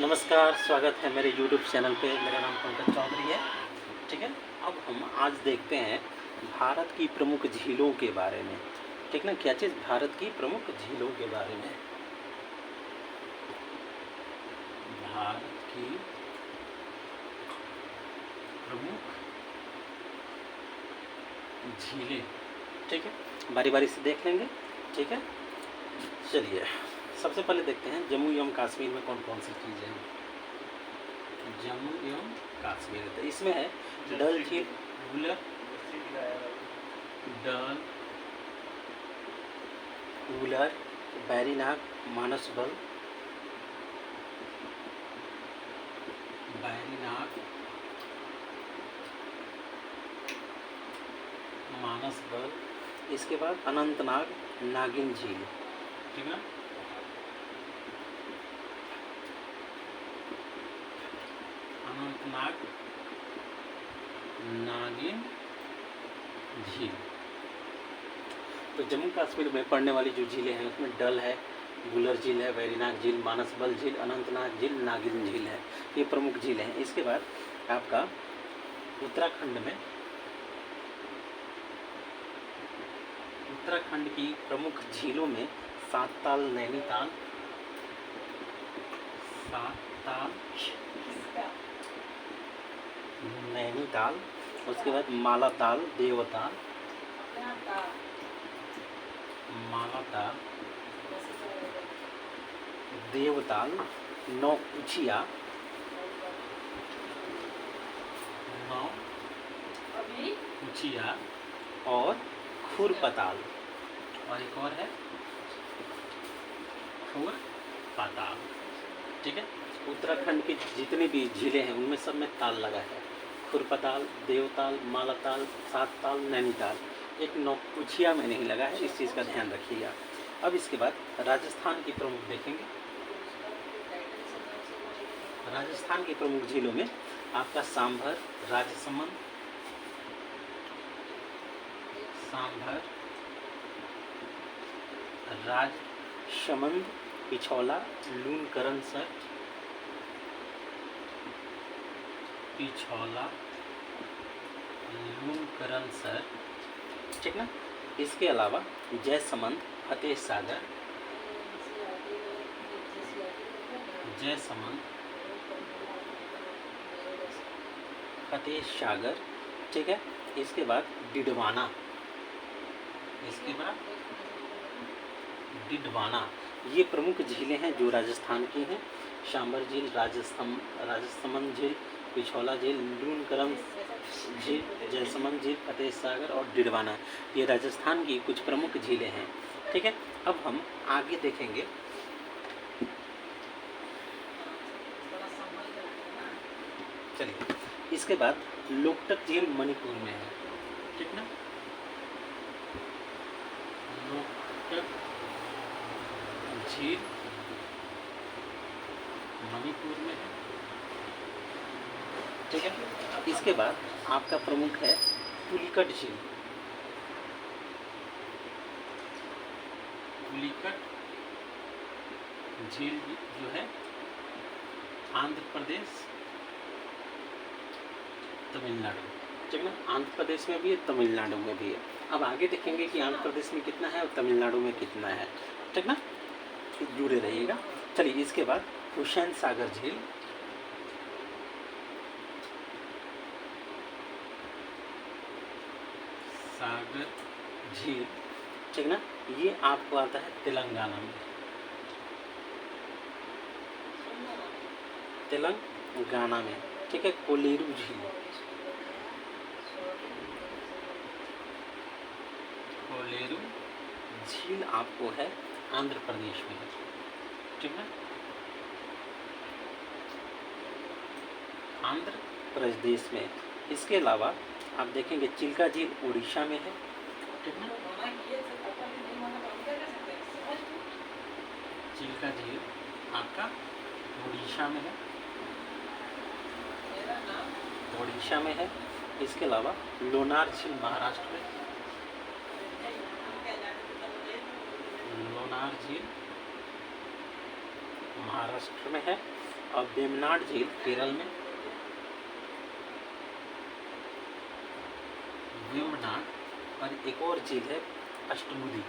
नमस्कार, स्वागत है मेरे YouTube चैनल पे। मेरा नाम पंकज चौधरी है। ठीक है, अब हम आज देखते हैं भारत की प्रमुख झीलों के बारे में। ठीक ना, क्या चीज़? भारत की प्रमुख झीलों के बारे में। भारत की प्रमुख झीलें। ठीक है, बारी बारी से देख लेंगे। ठीक है, चलिए सबसे पहले देखते हैं जम्मू एवं कश्मीर में कौन कौन सी चीज़ें हैं। जम्मू एवं कश्मीर, तो इसमें है डल झील, वुलर, डल, वुलर, बैरीनाग, मानसबल, बैरीनाग, मानसबल। इसके बाद अनंतनाग, नागिन झील। ठीक है, अनंतनाग, नागिन झील। तो जम्मू कश्मीर में पड़ने वाली जो झीलें हैं उसमें डल है, वुलर झील है, बैरीनाग झील, मानसबल झील, अनंतनाग झील, नागिन झील है। ये प्रमुख झीलें हैं। इसके बाद आपका उत्तराखंड में, उत्तराखंड की प्रमुख झीलों में सातताल, नैनीताल, सातताल, नैनीताल, उसके बाद मालाताल, देवताल, मालाताल, देवताल, नौकुचिया, नौकुचिया और खुरपताल। और एक और है खुरपताल। ठीक है, उत्तराखंड की जितनी भी झीलें हैं उनमें सब में ताल लगा है। खुरपताल, देवताल, मालाताल, सातताल, नैनीताल। एक नौकुचिया में नहीं लगा है, इस चीज़ का ध्यान रखिएगा। अब इसके बाद राजस्थान की प्रमुख देखेंगे। राजस्थान की प्रमुख झीलों में आपका सांभर, राजसमंद, सांभर, राजसमंद, पिछौला, लूनकरणसर, पिछौला, लूनकरणसर। ठीक ना, इसके अलावा जयसमंद, फतेह सागर, जयसमंद, फतेह सागर। ठीक है, इसके बाद डिडवाना, इसके बाद डिडवाना। ये प्रमुख झीलें हैं जो राजस्थान की हैं। सांभर झील, राजसमंद झील, पिछौला झील, लूनकरण झील, जयसमंद झील, फतेह सागर और डिडवाना, ये राजस्थान की कुछ प्रमुख झीलें हैं। ठीक है, अब हम आगे देखेंगे। चलिए, इसके बाद लोकटक झील मणिपुर में है। ठीक ना, लोकटक झील मणिपुर में है। ठीक है, इसके बाद आपका प्रमुख है पुलिकट झील। पुलिकट झील जो है आंध्र प्रदेश, तमिलनाडु। ठीक ना, आंध्र प्रदेश में भी है, तमिलनाडु में भी है। अब आगे देखेंगे कि आंध्र प्रदेश में कितना है और तमिलनाडु में कितना है। ठीक ना, जुड़े रहिएगा। चलिए, इसके बाद हुसैन सागर झील, सागर झील। ठीक ना, ये आपको आता है तेलंगाना में, तेलंगाना में। ठीक है, कोलेरू झील, कोलेरू झील आपको है आंध्र प्रदेश में। ठीक है, आंध्र प्रदेश में। इसके अलावा आप देखेंगे चिल्का झील उड़ीसा में है। ठीक है, चिल्का झील आपका उड़ीसा में है, उड़ीसा में है। इसके अलावा लोनार झील महाराष्ट्र में, लोनार झील महाराष्ट्र में है, और वेम्बनाड झील केरल में। वेम्बनाड, और एक और झील है अष्टमुदी,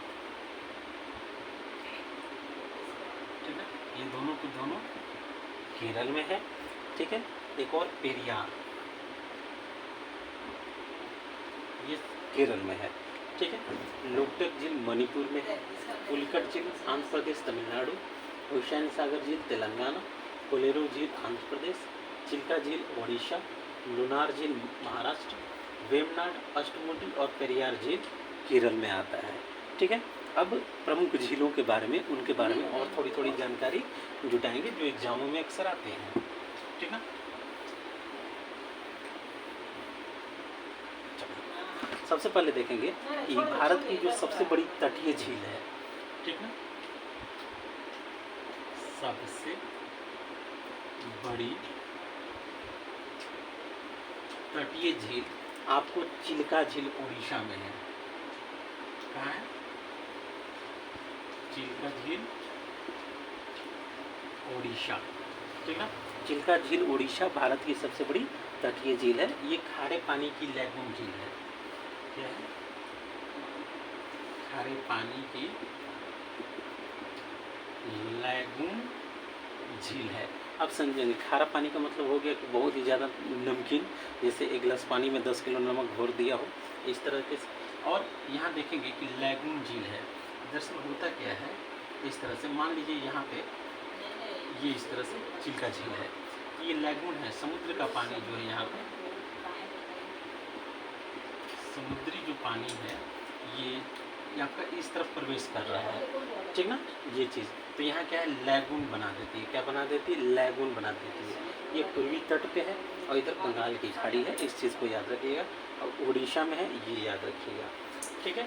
ठीक है, ये दोनों के दोनों केरल में है, ठीक है। एक और पेरियार, ये केरल में है, ठीक है। लोकटक झील मणिपुर में है, पुलिकट झील आंध्र प्रदेश तमिलनाडु, हुसैन सागर झील तेलंगाना, कोलेरू झील आंध्र प्रदेश, चिल्का झील ओडिशा, लुनार झील महाराष्ट्र, वेम्बनाड, अष्टमुडी और पेरियार झील केरल में आता है, ठीक है। अब प्रमुख झीलों के बारे में, उनके बारे में और थोड़ी थोड़ी जानकारी जुटाएंगे जो एग्जामों में अक्सर आते हैं, ठीक है। सबसे पहले देखेंगे कि भारत की जो सबसे बड़ी तटीय झील है, ठीक है, सबसे बड़ी तटीय झील आपको चिल्का झील उड़ीसा में है। कहाँ है? चिल्का झील उड़ीसा, ठीक है। चिल्का झील उड़ीसा भारत की सबसे बड़ी तटीय झील है। ये खारे पानी की लैगून झील है। क्या है? खारे पानी की लैगून झील है। अब समझेंगे, खारा पानी का मतलब हो गया कि बहुत ही ज़्यादा नमकीन, जैसे एक गिलास पानी में 10 किलो नमक घोर दिया हो, इस तरह के। और यहाँ देखेंगे कि लैगून झील है। दरअसल होता क्या है, इस तरह से मान लीजिए यहाँ पे ये इस तरह से चिल्का झील है, ये लैगून है, समुद्र का पानी जो है यहाँ पे, समुद्री जो पानी है ये आपका इस तरफ प्रवेश कर रहा है, ठीक ना, ये चीज़। तो यहाँ क्या है, लैगून बना देती है। क्या बना देती है? लैगून बना देती है। ये पूर्वी तट पे है और इधर बंगाल की खाड़ी है, इस चीज़ को याद रखिएगा। और उड़ीसा में है, ये याद रखिएगा, ठीक है।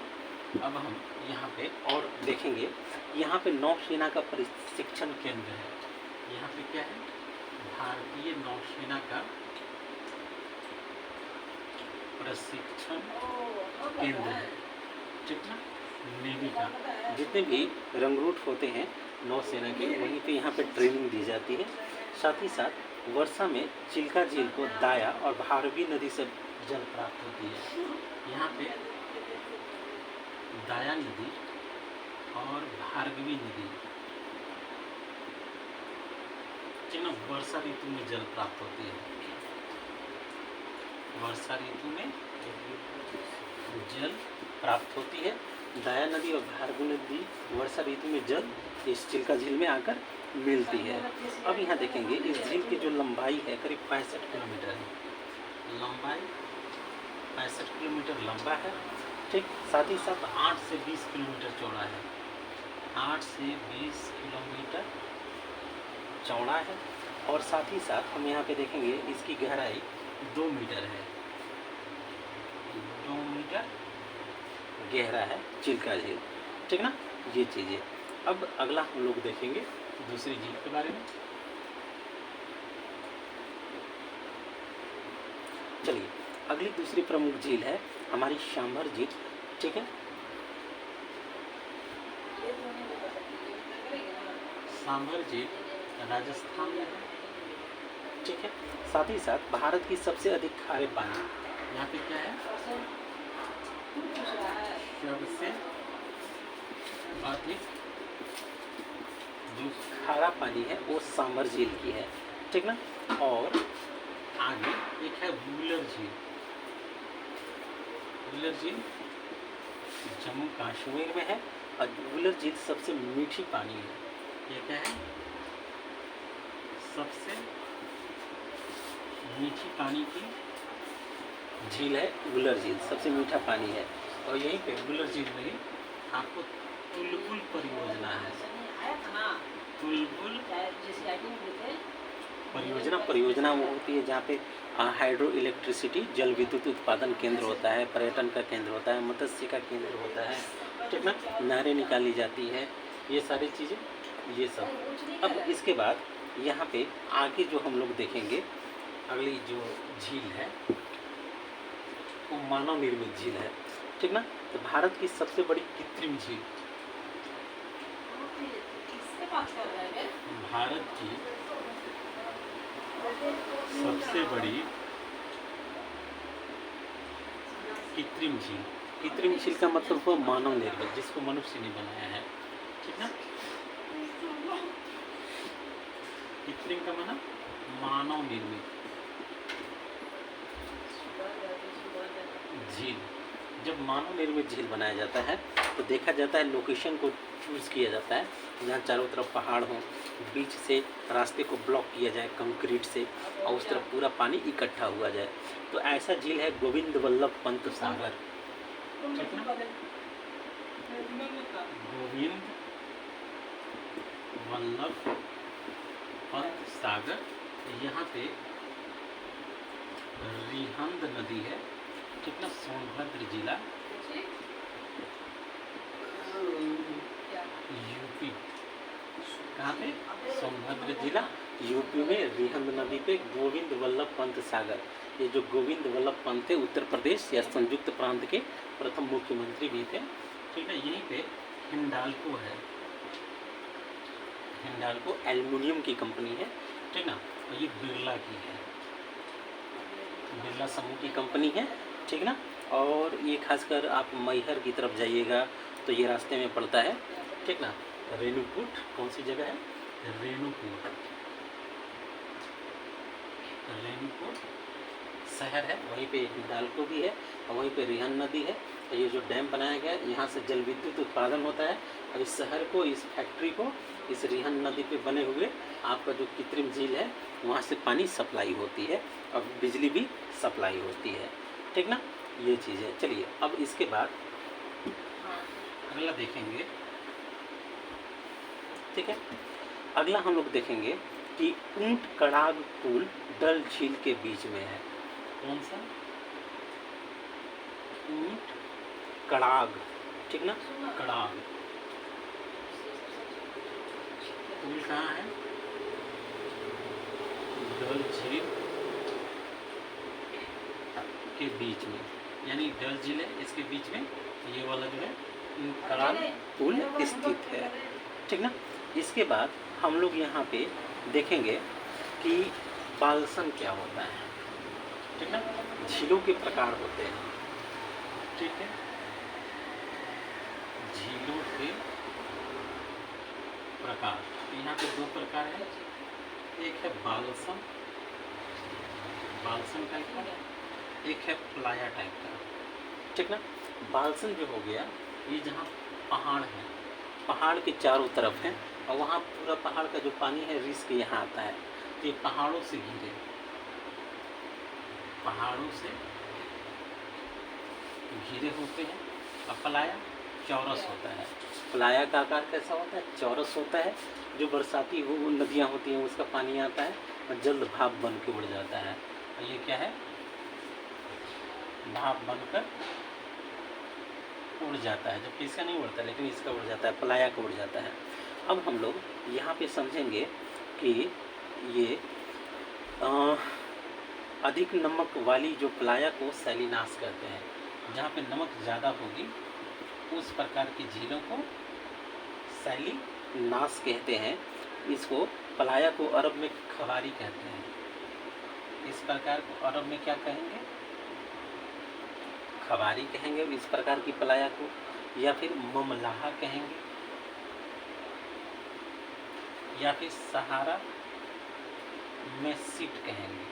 अब हम यहाँ पे और देखेंगे, यहाँ पे नौसेना का प्रशिक्षण केंद्र है। यहाँ पे क्या है? भारतीय नौसेना का प्रशिक्षण केंद्र है, ठीक ना, नेवी का। जितने भी रंगरूट होते हैं नौसेना के, वहीं पे यहाँ पे ट्रेनिंग दी जाती है। साथ ही साथ वर्षा में चिल्का झील को दाया और भारवी नदी से जल प्राप्त होती है। यहाँ पे दाया नदी और भार्गवी नदी, वर्षा ऋतु में जल प्राप्त होती है। वर्षा ऋतु में जल प्राप्त होती है। दाया नदी और भार्गवी नदी वर्षा ऋतु में जल इस चिल्का झील में आकर मिलती है। अब यहाँ देखेंगे, इस झील की जो लंबाई है करीब 65 किलोमीटर है। लंबाई 65 किलोमीटर लंबा है, ठीक। साथ ही साथ 8 से 20 किलोमीटर चौड़ा है। 8 से 20 किलोमीटर चौड़ा है। और साथ ही साथ हम यहाँ पे देखेंगे, इसकी गहराई 2 मीटर है। 2 मीटर गहरा है चिल्का झील, ठीक ना, ये चीज़ें। अब अगला हम लोग देखेंगे दूसरी झील के बारे में। चलिए, अगली दूसरी प्रमुख झील है हमारी सांभर झील, ठीक है। सांभर झील राजस्थान में है, ठीक है। साथ ही साथ भारत की सबसे अधिक खारे पानी, यहाँ पे क्या है, सबसे अधिक जो खारा पानी है वो सांभर झील की है, ठीक ना। और आगे एक है वुलर झील। वुलर झील जम्मू कश्मीर में है और वुलर झील सबसे मीठी पानी है। ये क्या है? सबसे मीठी पानी की झील है वुलर झील, सबसे मीठा पानी है। और यहीं पे वुलर झील में ही आपको तुलबुल परियोजना है। तुलबुल परियोजना वो होती है जहाँ पे हाइड्रो इलेक्ट्रिसिटी जल विद्युत उत्पादन केंद्र होता है, पर्यटन का केंद्र होता है, मत्स्य का केंद्र होता है, ठीक ना, नहरें निकाली जाती है, ये सारी चीज़ें, ये सब। अब इसके बाद यहाँ पे आगे जो हम लोग देखेंगे, अगली जो झील है वो मानव निर्मित झील है, ठीक ना। तो भारत की सबसे बड़ी कृत्रिम झील, भारत की सबसे बड़ी कृत्रिम झील। कृत्रिम झील का मतलब हुआ मानव निर्मित, जिसको मनुष्य ने बनाया है, ठीक ना। कृत्रिम का माना मानव निर्मित झील। जब मानव निर्मित झील बनाया जाता है तो देखा जाता है लोकेशन को चूज़ किया जाता है जहाँ चारों तरफ पहाड़ हो, बीच से रास्ते को ब्लॉक किया जाए कंक्रीट से और उस तरफ पूरा पानी इकट्ठा हुआ जाए। तो ऐसा झील है गोविंद वल्लभ पंत सागर, ठीक है? गोविंद वल्लभ पंत सागर। यहाँ पे रिहंद नदी है, ठीक ना, सोनभद्र जिला यूपी। कहाँ पे? सोनभद्र जिला यूपी में रिहंद नदी पे गोविंद वल्लभ पंत सागर। ये जो गोविंद वल्लभ पंत थे उत्तर प्रदेश या संयुक्त प्रांत के प्रथम मुख्यमंत्री भी थे, ठीक है। यहीं पे हिंडाल्को है, हिंडाल्को एल्युमिनियम की कंपनी है, ठीक ना, और ये बिरला की है, बिरला समूह की कंपनी है, ठीक ना। और ये खासकर आप मैहर की तरफ जाइएगा तो ये रास्ते में पड़ता है, ठीक ना। रेणुकूट कौन सी जगह है? रेणुकूट, रेणुकूट शहर है, वहीं पे हिंडाल्को भी है और वहीं पे रिहंद नदी है। और ये जो डैम बनाया गया है यहाँ से जल विद्युत उत्पादन होता है और इस शहर को, इस फैक्ट्री को इस रिहंद नदी पे बने हुए आपका जो कृत्रिम झील है वहाँ से पानी सप्लाई होती है और बिजली भी सप्लाई होती है, ठीक ना। ये चीज़ है। चलिए अब इसके बाद अगला देखेंगे, ठीक है। अगला हम लोग देखेंगे कि ऊंट कड़ाग पुल डल झील के बीच में है। कौन सा? ऊंट कड़ाग, ठीक ना, कड़ाग पुल कहाँ है? डल झील के बीच में, यानी डल झील है इसके बीच में ये वाला जो है कड़ाग पुल स्थित है, ठीक ना। इसके बाद हम लोग यहाँ पे देखेंगे कि बाल्सन क्या होता है, ठीक ना। झीलों के प्रकार होते हैं, ठीक है। झीलों के प्रकार, यहाँ पे दो प्रकार है, एक है बाल्सन, बाल्सन टाइप का, एक है प्लाया टाइप का, ठीक ना। बाल्सन जो हो गया ये जहाँ पहाड़ है, पहाड़ के चारों तरफ है और वहाँ पूरा पहाड़ का जो पानी है रिस के यहाँ आता है, तो ये पहाड़ों से घिरे, पहाड़ों से घिरे होते हैं। और प्लाया चौरस होता है। प्लाया का आकार कैसा होता है? चौरस होता है। जो बरसाती वो नदियाँ होती हैं उसका पानी आता है और जल्द भाप बन के उड़ जाता है। और ये क्या है? भाप बनकर उड़ जाता है, जबकि इसका नहीं उड़ता, लेकिन इसका उड़ जाता है, प्लाया का उड़ जाता है। अब हम लोग यहाँ पे समझेंगे कि ये अधिक नमक वाली जो प्लाया को सैलिनाश कहते हैं। जहाँ पे नमक ज़्यादा होगी उस प्रकार की झीलों को सैलिनाश कहते हैं। इसको प्लाया को अरब में खबारी कहते हैं। इस प्रकार को अरब में क्या कहेंगे? खबारी कहेंगे इस प्रकार की प्लाया को, या फिर ममलाहा कहेंगे, या फिर सहारा में सिट कहेंगे,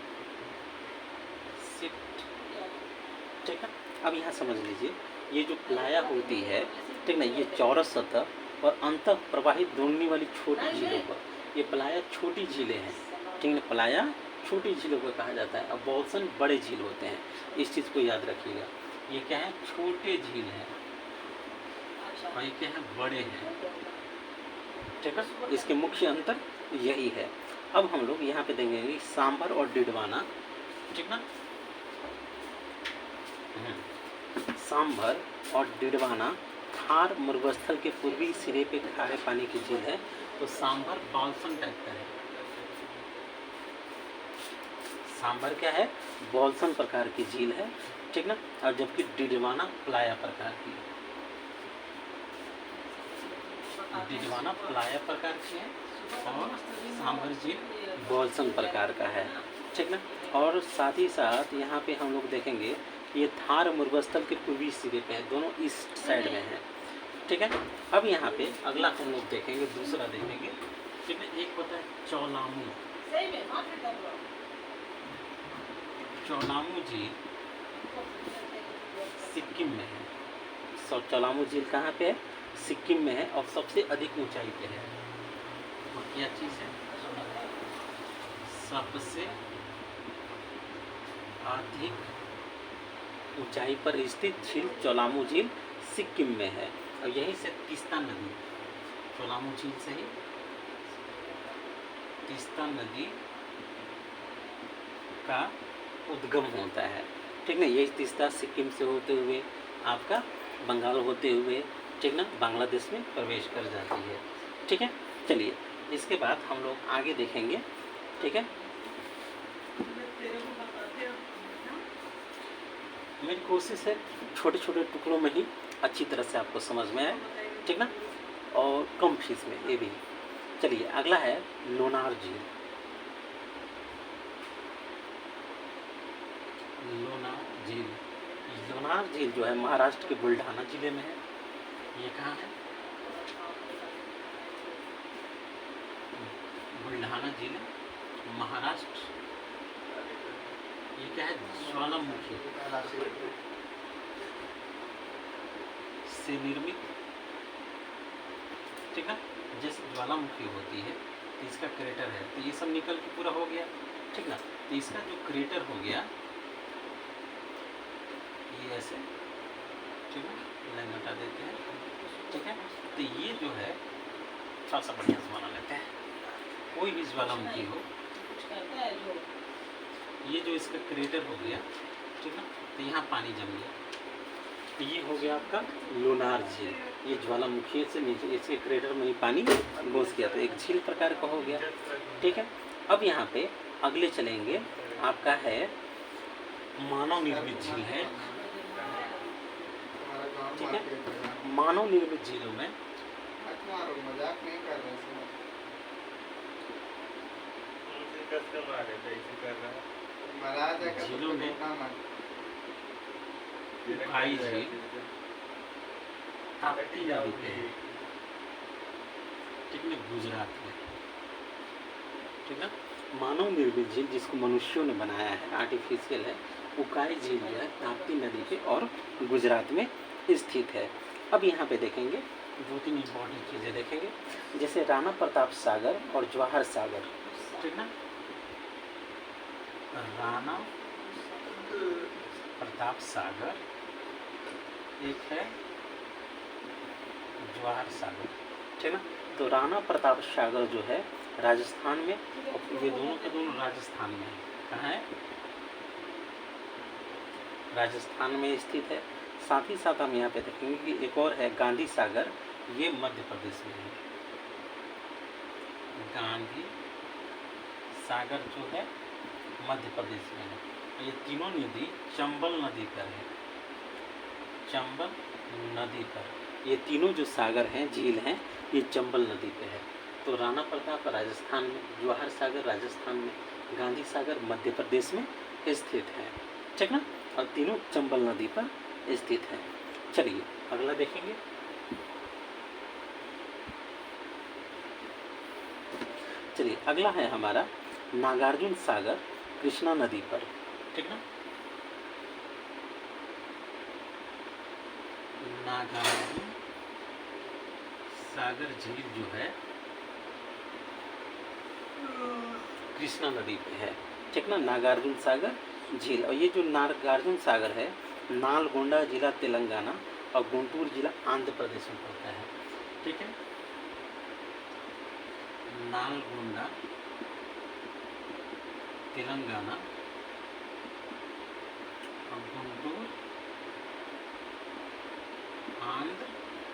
सिट, ठीक है। अब यहाँ समझ लीजिए ये जो प्लाया होती है, ठीक ना, ये चौरस सतह और अंतः प्रवाहित ढूंढने वाली छोटी झीलों पर, ये प्लाया छोटी झीलें हैं, ठीक है। प्लाया छोटी झीलों को कहा जाता है। अब बाल्सन बड़े झील होते हैं, इस चीज़ को याद रखिएगा। ये क्या है? छोटे झील हैं और ये क्या है? बड़े हैं, ठीक है। इसके मुख्य अंतर यही है। अब हम लोग यहाँ पे देखेंगे सांभर और डिडवाना, ठीक ना। सांभर और डिडवाना थार मरुस्थल के पूर्वी सिरे पे खारे पानी की झील है। तो सांभर बाल्सन टाइप का है। सांभर क्या है? बाल्सन प्रकार की झील है, ठीक ना। और जबकि डिडवाना प्लाया प्रकार की। डिडवाना प्लाया प्रकार की है और सांभर झील बॉल्सन प्रकार का है, ठीक ना। और साथ ही साथ यहाँ पे हम लोग देखेंगे ये थार मरुस्थल के पूर्वी सिरे पे है, दोनों ईस्ट साइड में है, ठीक है। अब यहाँ पे अगला हम लोग देखेंगे, दूसरा देखेंगे, ठीक है। एक होता है चौलामू। चौलामू झील सिक्किम में है। चौलामू झील कहाँ पे है? सिक्किम में है और सबसे अधिक ऊंचाई पे है। और क्या चीज़ है? सबसे अधिक ऊंचाई पर स्थित झील चौलामू झील सिक्किम में है और यहीं से तीस्ता नदी, चौलामू झील से ही तीस्ता नदी का उद्गम होता है, ठीक ना। ये तीस्ता सिक्किम से होते हुए आपका बंगाल होते हुए, ठीक ना, बांग्लादेश में प्रवेश कर जाती है, ठीक है। चलिए इसके बाद हम लोग आगे देखेंगे, ठीक है। मेरी कोशिश है छोटे छोटे टुकड़ों में ही अच्छी तरह से आपको समझ में आए, ठीक ना, और कम फीस में ये भी। चलिए अगला है लोनार झील। लोनार झील, लोनार झील जो है महाराष्ट्र के बुल्ढाना जिले में है। ये कहाँ है? बुल्ढाना जिले, महाराष्ट्र। ये क्या है? ज्वालामुखी से निर्मित, ठीक है। जैसे ज्वालामुखी होती है तो इसका क्रेटर है, तो ये सब निकल के पूरा हो गया, ठीक ना। तो इसका जो क्रेटर हो गया ये ऐसे, ठीक है, लाइन हटा देते हैं, ठीक है। तो ये जो है थोड़ा सा बढ़िया से बना लेते हैं। कोई भी ज्वालामुखी हो, ये जो इसका क्रेटर हो गया, ठीक ना, तो यहाँ पानी जम गया, तो ये हो गया आपका लोनार झील। ये ज्वालामुखी से नीचे इसके क्रेटर में ही पानी घुस गया, तो एक झील प्रकार का हो गया, ठीक है। अब यहाँ पे अगले चलेंगे, आपका है मानव निर्मित झील है, ठीक है। मानव निर्मित झीलों में झीलों में उकाई झील, ताप्ती नदी पे है, ठीक है, गुजरात में, ठीक है। मानव निर्मित झील जिसको मनुष्यों ने बनाया है, आर्टिफिशियल है, उकाई झील जो है ताप्ती नदी पे और गुजरात में स्थित है। अब यहाँ पे देखेंगे दो तीन इम्पोर्टेंट चीज़ें देखेंगे, जैसे राणा प्रताप सागर और जवाहर सागर, ठीक ना। राणा प्रताप सागर एक है, जवाहर सागर, ठीक ना। तो राणा प्रताप सागर जो है राजस्थान में, ये दोनों के दोनों राजस्थान में है। कहाँ है? राजस्थान में स्थित है। साथ ही साथ हम यहाँ पे देखेंगे कि एक और है गांधी सागर, ये मध्य प्रदेश में है। गांधी सागर जो है मध्य प्रदेश में है। ये तीनों नदी चंबल नदी पर है, चंबल नदी पर ये तीनों जो सागर हैं, झील हैं, ये चंबल नदी पे है। तो राणा प्रताप राजस्थान में, जवाहर सागर राजस्थान में, गांधी सागर मध्य प्रदेश में स्थित है, ठीक ना, और तीनों चंबल नदी पर स्थित है। चलिए अगला देखेंगे। चलिए अगला है हमारा नागार्जुन सागर कृष्णा नदी पर, ठीक ना। नागार्जुन सागर झील जो है कृष्णा नदी पे है, ठीक ना, नागार्जुन सागर झील। और ये जो नागार्जुन सागर है नालगोंडा जिला तेलंगाना और गुंटूर जिला आंध्र प्रदेश में पड़ता है, ठीक है। नालगोंडा तेलंगाना और गुंटूर आंध्र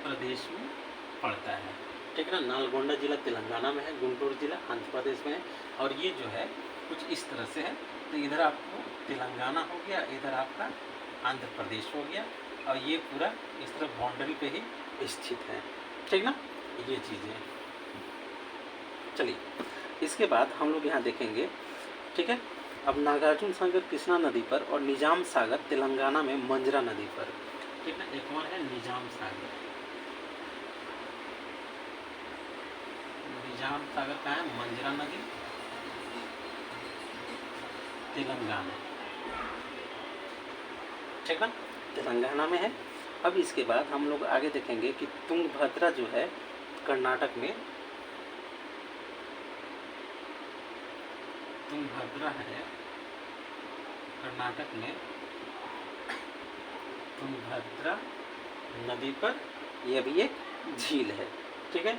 प्रदेश में पड़ता है, ठीक है ना। नालगोंडा जिला तेलंगाना में है, गुंटूर जिला आंध्र प्रदेश में है। और ये जो है कुछ इस तरह से है, तो इधर आपको तेलंगाना हो गया, इधर आपका आंध्र प्रदेश हो गया, और ये पूरा इस तरह बाउंड्री पे ही स्थित है, ठीक ना। ये चीज़ें। चलिए, इसके बाद हम लोग यहाँ देखेंगे, ठीक है। अब नागार्जुन सागर कृष्णा नदी पर और निजाम सागर तेलंगाना में मंजरा नदी पर, ठीक है। एक और है निजाम सागर। निजाम सागर का है मंजरा नदी, तेलंगाना, ठीक ना, तेलंगाना में है। अब इसके बाद हम लोग आगे देखेंगे कि तुंगभद्रा जो है कर्नाटक में, तुंगभद्रा है कर्नाटक में, तुंगभद्रा नदी पर यह भी एक झील है, ठीक है।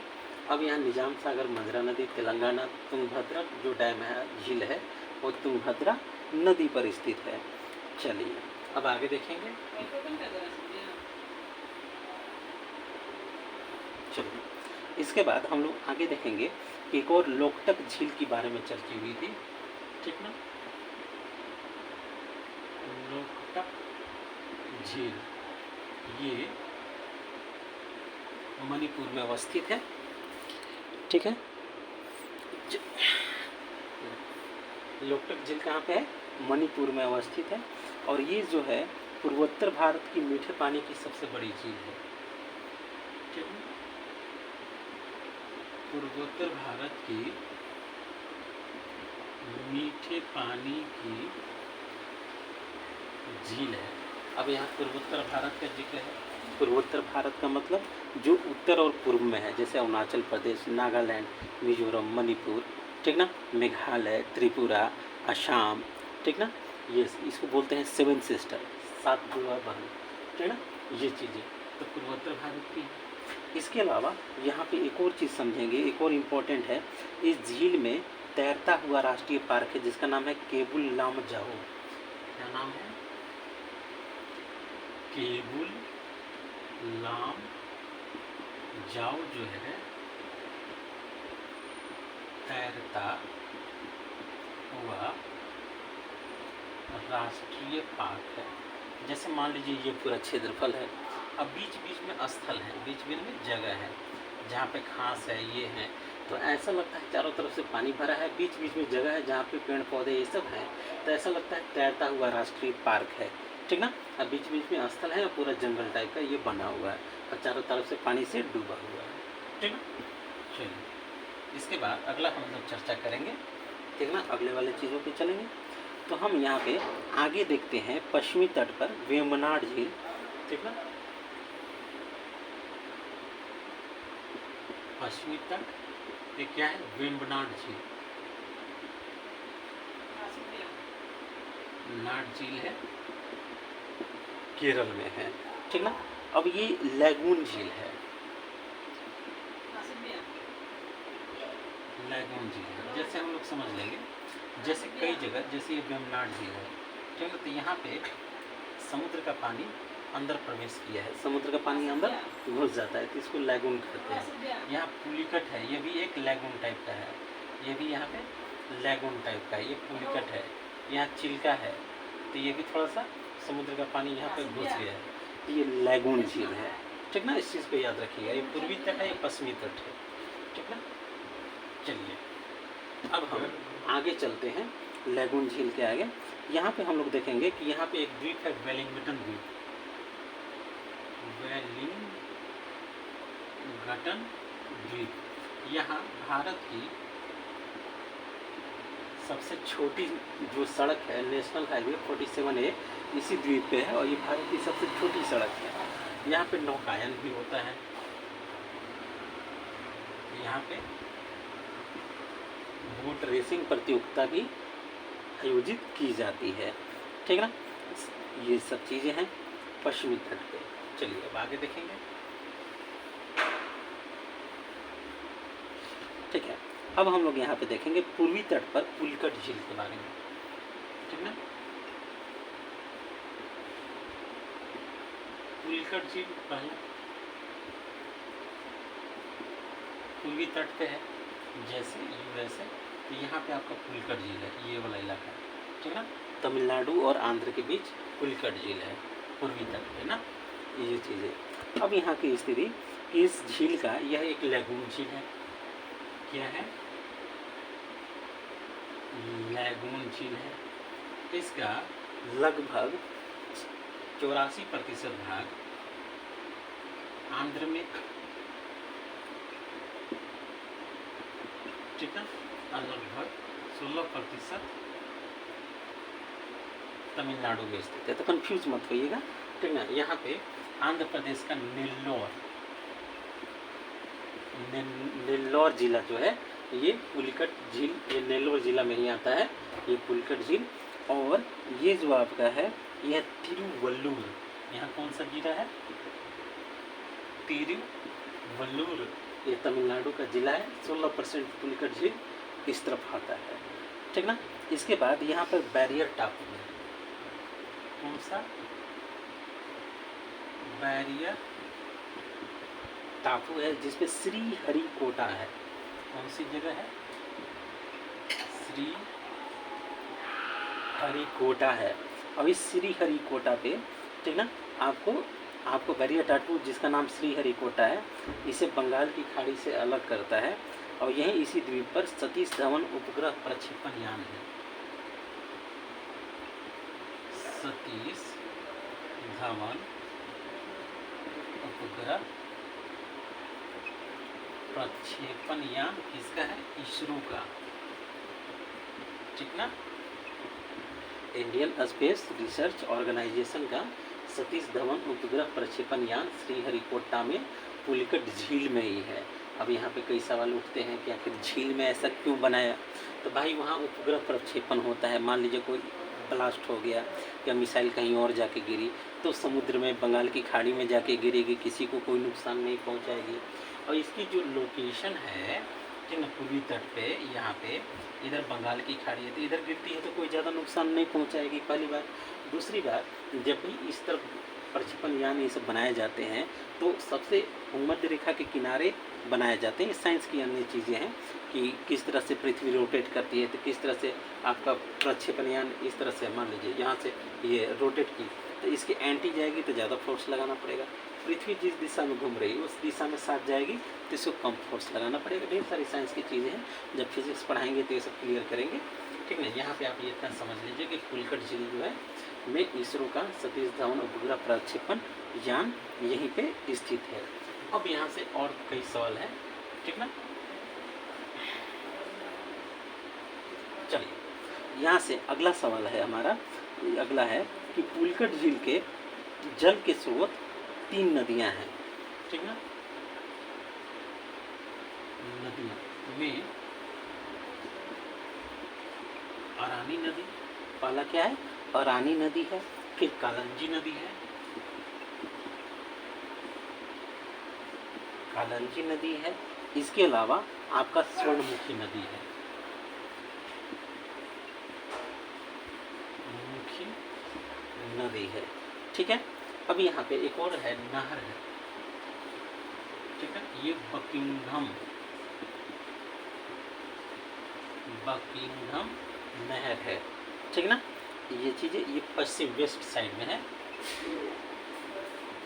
अब यहाँ निजाम सागर मंजरा नदी तेलंगाना, तुंगभद्रा जो डैम है झील है वो तुंगभद्रा नदी पर स्थित है। चलिए अब आगे देखेंगे। चलिए इसके बाद हम लोग आगे देखेंगे कि एक और लोकटक झील के बारे में चर्चा हुई थी, ठीक ना। लोकटक झील ये मणिपुर में अवस्थित है, ठीक है। लोकटक झील कहाँ पे है? मणिपुर में अवस्थित है और ये जो है पूर्वोत्तर भारत की मीठे पानी की सबसे बड़ी झील है, ठीक है। पूर्वोत्तर भारत की मीठे पानी की झील है। अब यहाँ पूर्वोत्तर भारत का जिक्र है। पूर्वोत्तर भारत का मतलब जो उत्तर और पूर्व में है, जैसे अरुणाचल प्रदेश, नागालैंड, मिजोरम, मणिपुर, ठीक ना, मेघालय, त्रिपुरा, असम, ठीक ना, ये इसको बोलते हैं सेवन सिस्टर, 7 बुआ बहन, ठीक ना, ये चीज़ें तो पूर्वोत्तर भारत की। इसके अलावा यहाँ पे एक और चीज़ समझेंगे, एक और इम्पोर्टेंट है, इस झील में तैरता हुआ राष्ट्रीय पार्क है जिसका नाम है केबुल लामजाओ। क्या नाम है? केबुल लामजाओ जो है तैरता हुआ राष्ट्रीय पार्क है। जैसे मान लीजिए ये पूरा क्षेत्रफल है, अब बीच बीच में स्थल है, बीच बीच में जगह है जहाँ पे घास है, ये है, तो ऐसा लगता है चारों तरफ से पानी भरा है, बीच बीच में जगह है जहाँ पे पेड़ पौधे ये सब है, तो ऐसा लगता है तैरता हुआ राष्ट्रीय पार्क है, ठीक ना। अब बीच बीच में स्थल है और पूरा जंगल टाइप का ये बना हुआ है और चारों तरफ से पानी से डूबा हुआ है, ठीक ना। चलिए इसके बाद अगला हम लोग चर्चा करेंगे, ठीक ना, अगले वाले चीज़ों पे चलेंगे। तो हम यहाँ पे आगे देखते हैं पश्चिमी तट पर वेम्बनाड झील, ठीक ना। पश्चिमी तट ये क्या है? वेम्बनाड झील, नाड झील है, केरल में है, ठीक ना। अब ये लैगून झील है, लैगून झील है, जैसे हम लोग समझ लेंगे, जैसे कई जगह, जैसे ये वेम्बनाड झील है, ठीक है, तो यहाँ पे समुद्र का पानी अंदर प्रवेश किया है, समुद्र का पानी अंदर घुस जाता है तो इसको लैगून कहते हैं। यहाँ पुलिकट है, ये भी एक लैगून टाइप का है, ये भी यहाँ पे लैगून टाइप का है, ये पुलिकट है। यहाँ चिल्का है तो ये भी थोड़ा सा समुद्र का पानी यहाँ पे घुस गया है, तो ये लैगून झील है, ठीक ना। इस चीज़ को याद रखिएगा, ये पूर्वी तट है, ये पश्चिमी तट है, ठीक ना। चलिए अब हम आगे चलते हैं लैगून झील के आगे। यहाँ पे हम लोग देखेंगे कि यहाँ पे एक द्वीप है वेलिंगटन द्वीप, वेलिंगटन द्वीप। यहाँ भारत की सबसे छोटी जो सड़क है, नेशनल हाईवे 47A, इसी द्वीप पे है और ये भारत की सबसे छोटी सड़क है। यहाँ पे नौकायन भी होता है, यहाँ पे बोट रेसिंग प्रतियोगिता भी आयोजित की जाती है, ठीक ना। ये सब चीज़ें हैं पश्चिमी तट पे। चलिए अब आगे देखेंगे, ठीक है। अब हम लोग यहाँ पे देखेंगे पूर्वी तट पर पुलिकट झील के बारे में, ठीक ना। पुलिकट झील पहले पूर्वी तट पे है, जैसे यूएसए, तो यहाँ पे आपका पुलिकट झील है, ये वाला इलाका, ठीक ना। तमिलनाडु और आंध्र के बीच पुलिकट झील है पूर्वी तट पे ना, ये चीज़ें। अब यहाँ की स्थिति इस झील का यह एक लैगून झील है। क्या है? लैगून झील है। इसका लगभग 84% भाग आंध्र में, ठीक है, और लगभग 16% तमिलनाडु में स्थित है। तो कंफ्यूज मत होइएगा, ठीक ना। यहाँ पे आंध्र प्रदेश का नेल्लोर जिला जो है, ये पुलिकट झील, ये नेल्लोर जिला में ही आता है, ये पुलिकट झील। और ये जो आपका है, यह तिरुवल्लुर, यहाँ कौन सा जिला है? तिरुवल्लुर, ये तमिलनाडु का जिला है। 16% पुलिकट झील इस तरफ आता है, ठीक ना। इसके बाद यहाँ पर बैरियर टापू है। कौन सा? बैरियर टापू है, जिसपे श्री हरिकोटा है। कौन सी जगह है? श्री हरिकोटा है। अब इस श्री हरिकोटा पे, ठीक ना, आपको बैरियर टापू, जिसका नाम श्री हरिकोटा है, इसे बंगाल की खाड़ी से अलग करता है। और यही इसी द्वीप पर सतीश धवन उपग्रह प्रक्षेपण यान है। सतीश धवन उपग्रह प्रक्षेपण यान किसका है? इसरो का, ठीक ना। इंडियन स्पेस रिसर्च ऑर्गेनाइजेशन का सतीश धवन उपग्रह प्रक्षेपण यान श्रीहरिकोटा में पुलिकट झील में ही है। अब यहाँ पे कई सवाल उठते हैं कि आखिर झील में ऐसा क्यों बनाया? तो भाई वहाँ उपग्रह प्रक्षेपण होता है। मान लीजिए कोई ब्लास्ट हो गया या मिसाइल कहीं और जाके गिरी, तो समुद्र में, बंगाल की खाड़ी में जाके गिरेगी, किसी को कोई नुकसान नहीं पहुँचाएगी। और इसकी जो लोकेशन है, ठीक ना, पूर्वी तट पे, यहाँ पे इधर बंगाल की खाड़ी है, तो इधर गिरती है तो कोई ज़्यादा नुकसान नहीं पहुँचाएगी, पहली बात। दूसरी बात, जब भी इस तरफ प्रक्षेपण यान ये सब बनाए जाते हैं, तो सबसे भूमध्य रेखा के किनारे बनाए जाते हैं। साइंस की अन्य चीज़ें हैं कि किस तरह से पृथ्वी रोटेट करती है, तो किस तरह से आपका प्रक्षेपण यान इस तरह से, मान लीजिए यहाँ से ये रोटेट की, तो इसके एंटी जाएगी तो ज़्यादा फोर्स लगाना पड़ेगा। पृथ्वी जिस दिशा में घूम रही है उस दिशा में साथ जाएगी तो इसको कम फोर्स लगाना पड़ेगा। ढेर सारी साइंस की चीज़ें हैं, जब फिजिक्स पढ़ाएंगे तो ये सब क्लियर करेंगे, ठीक है। यहाँ पे आप ये इतना समझ लीजिए कि पुलिकट झील जो है में इसरो का सतीश धवन उपग्रह प्रक्षेपण यान यहीं पे स्थित है। अब यहाँ से और कई सवाल हैं, ठीक ना। चलिए यहाँ से अगला सवाल है हमारा, अगला है कि पुलिकट झील के जल के स्रोत 3 नदियां हैं, ठीक ना। नदियां में अरानी नदी, पहला क्या है? अरानी नदी है, फिर कालंजी नदी है, कालंजी नदी है, इसके अलावा आपका स्वर्णमुखी नदी है, मुखी नदी है, ठीक है। अब यहाँ पे एक और है, नहर है, ठीक है, ये बकिंघम नहर है, ठीक ना। ये चीज़ें ये पश्चिम वेस्ट साइड में है,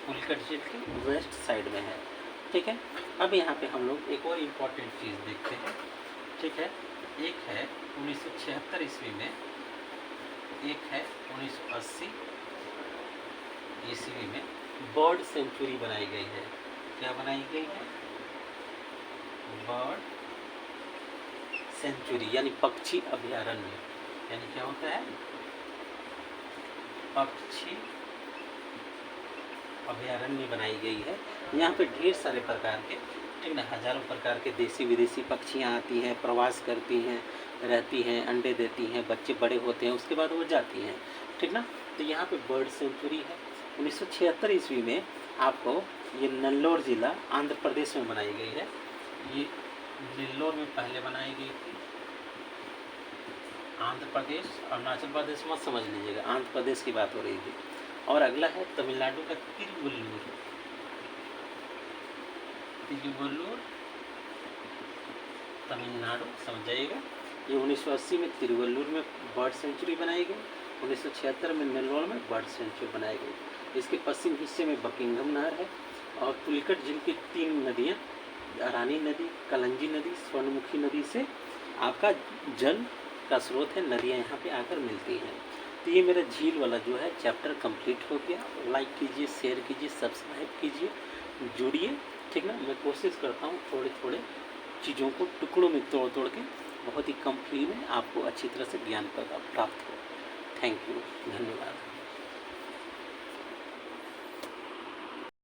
पुलिकट झील के वेस्ट साइड में है, ठीक है। अब यहाँ पे हम लोग एक और इम्पोर्टेंट चीज़ देखते हैं, ठीक है। एक है 1976 ईस्वी में, एक है 1980 ईस्वी में बर्ड सेंचुरी बनाई गई है। क्या बनाई गई है? बर्ड सेंचुरी, यानी पक्षी अभयारण्य। यानी क्या होता है? पक्षी अभयारण्य बनाई गई है। यहाँ पे ढेर सारे प्रकार के, ठीक ना, हजारों प्रकार के देसी विदेशी पक्षियाँ आती हैं, प्रवास करती हैं, रहती हैं, अंडे देती हैं, बच्चे बड़े होते हैं, उसके बाद वो जाती हैं, ठीक ना। तो यहाँ पे बर्ड सेंचुरी है। 1976 ईस्वी में आपको ये नेल्लोर ज़िला आंध्र प्रदेश में बनाई गई है। ये नेल्लोर में पहले बनाई गई थी। आंध्र प्रदेश, अरुणाचल प्रदेश मत समझ लीजिएगा, आंध्र प्रदेश की बात हो रही थी। और अगला है तमिलनाडु का तिरुवल्लुर। तिरुवल्लुर तमिलनाडु, समझ जाइएगा। ये 1980 में तिरुवल्लुर में बर्ड सेंचुरी बनाई गई, 1976 में नेल्लोर में बर्ड सेंचुरी बनाई गई। इसके पश्चिम हिस्से में बकिंघम नहर है, और पुलिकट झील की 3 नदियाँ, रानी नदी, कलंजी नदी, स्वर्णमुखी नदी से आपका जल का स्रोत है, नदियाँ यहाँ पे आकर मिलती हैं। तो ये मेरा झील वाला जो है चैप्टर कंप्लीट हो गया। लाइक कीजिए, शेयर कीजिए, सब्सक्राइब कीजिए, जुड़िए, ठीक ना। मैं कोशिश करता हूँ थोड़े थोड़े चीज़ों को टुकड़ों में तोड़ तोड़ के बहुत ही कम फी में आपको अच्छी तरह से ज्ञान प्राप्त हो। थैंक यू, धन्यवाद।